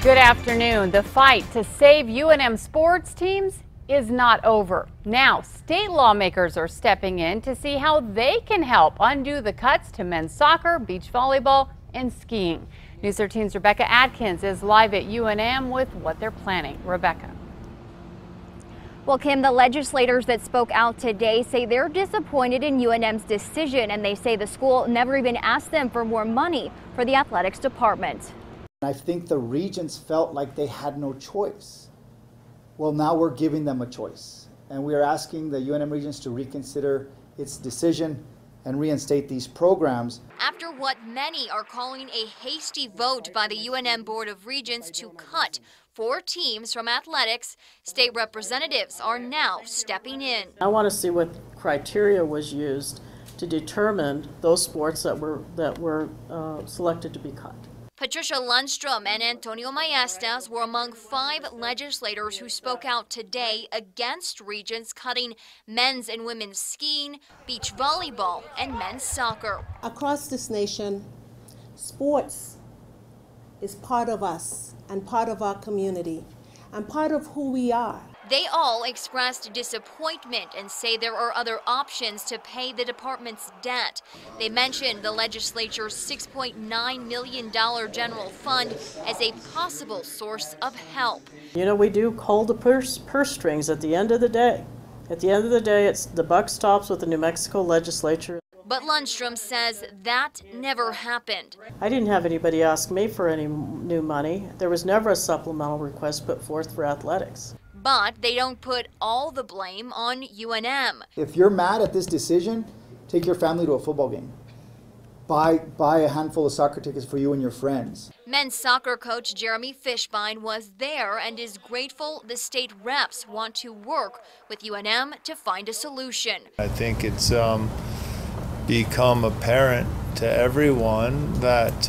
Good afternoon. The fight to save UNM sports teams is not over. Now, state lawmakers are stepping in to see how they can help undo the cuts to men's soccer, beach volleyball, and skiing. News 13's Rebecca Atkins is live at UNM with what they're planning. Rebecca. Well, Kim, the legislators that spoke out today say they're disappointed in UNM's decision, and they say the school never even asked them for more money for the athletics department. I think the regents felt like they had no choice. Well, now we're giving them a choice, and we are asking the UNM regents to reconsider its decision and reinstate these programs. After what many are calling a hasty vote by the UNM Board of Regents to cut 4 teams from athletics, state representatives are now stepping in. I want to see what criteria was used to determine those sports that were selected to be cut. Patricia Lundstrom and Antonio Maestas were among 5 legislators who spoke out today against regents cutting men's and women's skiing, beach volleyball, and men's soccer. Across this nation, sports is part of us and part of our community and part of who we are. They all expressed disappointment and say there are other options to pay the department's debt. They mentioned the legislature's $6.9 million general fund as a possible source of help. You know, we do hold the purse strings at the end of the day. At the end of the day, the buck stops with the New Mexico legislature. But Lundstrom says that never happened. I didn't have anybody ask me for any new money. There was never a supplemental request put forth for athletics. But they don't put all the blame on UNM. If you're mad at this decision, take your family to a football game. Buy a handful of soccer tickets for you and your friends. Men's soccer coach Jeremy Fishbein was there and is grateful the state reps want to work with UNM to find a solution. I think it's become apparent to everyone that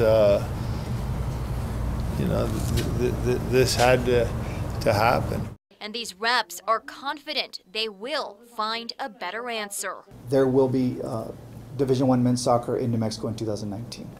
this had to happen. And these reps are confident they will find a better answer. There will be Division I men's soccer in New Mexico in 2019.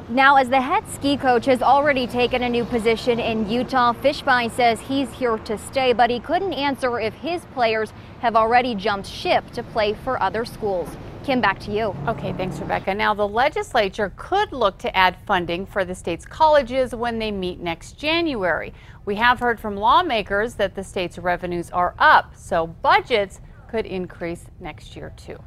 Now, as the head ski coach has already taken a new position in Utah, Fishbein says he's here to stay, but he couldn't answer if his players have already jumped ship to play for other schools. Kim, back to you. Okay, thanks, Rebecca. Now, the legislature could look to add funding for the state's colleges when they meet next January. We have heard from lawmakers that the state's revenues are up, so budgets could increase next year, too.